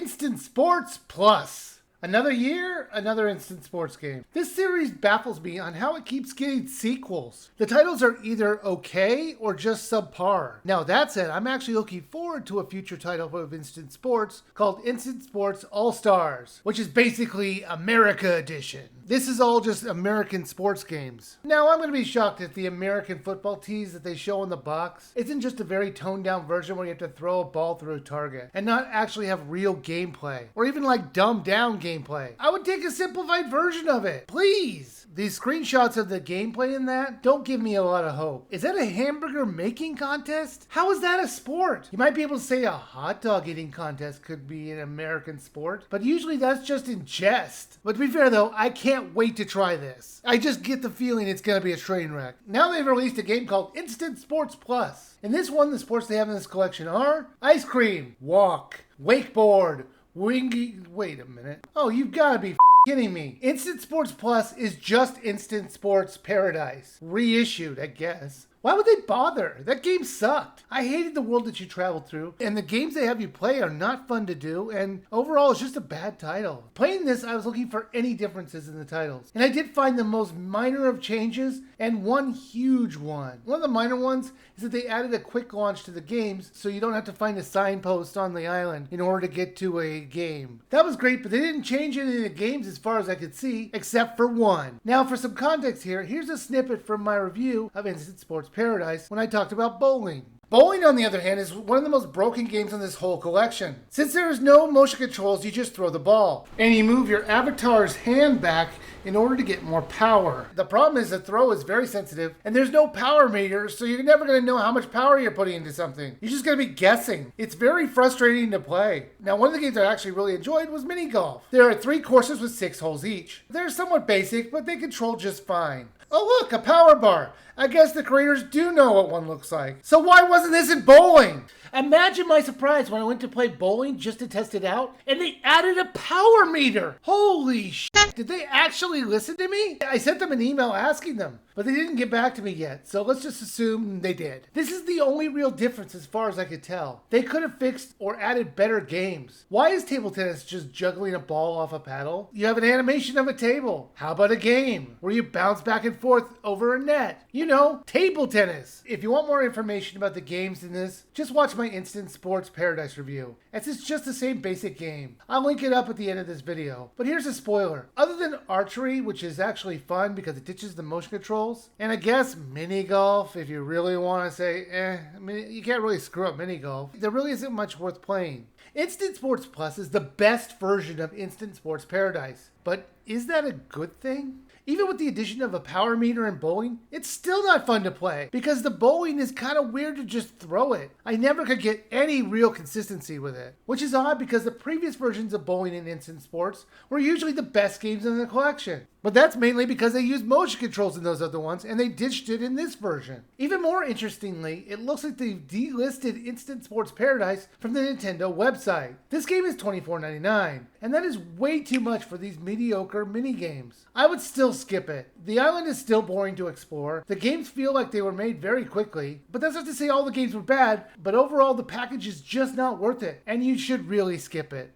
Instant Sports Plus. Another year, another instant sports game. This series baffles me on how it keeps getting sequels. The titles are either okay or just subpar. Now that said, I'm actually looking forward to a future title of instant sports called Instant Sports All-Stars, which is basically America Edition. This is all just American sports games. Now I'm going to be shocked if the American football tease that they show in the box isn't just a very toned down version where you have to throw a ball through a target and not actually have real gameplay or even like dumbed down gameplay. I would take a simplified version of it, please. These screenshots of the gameplay in that don't give me a lot of hope. Is that a hamburger making contest? How is that a sport? You might be able to say a hot dog eating contest could be an American sport, but usually that's just in jest. But to be fair though, I can't wait to try this. I just get the feeling it's gonna be a train wreck. Now they've released a game called Instant Sports Plus. In this one, the sports they have in this collection are ice cream, walk, wakeboard, wait a minute. Oh, you've gotta be kidding me. Instant Sports Plus is just Instant Sports Paradise. Reissued, I guess. Why would they bother? That game sucked. I hated the world that you traveled through, and the games they have you play are not fun to do, and overall it's just a bad title. Playing this, I was looking for any differences in the titles, and I did find the most minor of changes, and one huge one. One of the minor ones is that they added a quick launch to the games, so you don't have to find a signpost on the island in order to get to a game. That was great, but they didn't change any of the games as far as I could see, except for one. Now for some context here, here's a snippet from my review of Instant Sports Paradise when I talked about bowling. Bowling, on the other hand, is one of the most broken games in this whole collection. Since there is no motion controls, you just throw the ball. And you move your avatar's hand back in order to get more power. The problem is the throw is very sensitive, and there's no power meter, so you're never going to know how much power you're putting into something. You're just going to be guessing. It's very frustrating to play. Now, one of the games I actually really enjoyed was mini golf. There are 3 courses with 6 holes each. They're somewhat basic, but they control just fine. Oh look, a power bar. I guess the creators do know what one looks like. So why wasn't this in bowling? Imagine my surprise when I went to play bowling just to test it out, and they added a power meter. Holy shit, did they actually listen to me? I sent them an email asking them, but they didn't get back to me yet, so let's just assume they did. This is the only real difference as far as I could tell. They could have fixed or added better games. Why is table tennis just juggling a ball off a paddle? You have an animation of a table. How about a game where you bounce back and forth over a net? You know, table tennis. If you want more information about the games in this, just watch my Instant Sports Paradise review. It's just the same basic game. I'll link it up at the end of this video. But here's a spoiler. Other than archery, which is actually fun because it ditches the motion controls, and I guess mini golf, if you really want to say, I mean, you can't really screw up mini golf. There really isn't much worth playing. Instant Sports Plus is the best version of Instant Sports Paradise. But is that a good thing? Even with the addition of a power meter in bowling, it's still not fun to play because the bowling is kind of weird to just throw it. I never could get any real consistency with it, which is odd because the previous versions of bowling in Instant Sports were usually the best games in the collection. But that's mainly because they used motion controls in those other ones and they ditched it in this version. Even more interestingly, it looks like they've delisted Instant Sports Paradise from the Nintendo website. This game is $24.99, and that is way too much for these mediocre mini games. I would still skip it. The island is still boring to explore. The games feel like they were made very quickly, but that's not to say all the games were bad, but overall the package is just not worth it, and you should really skip it.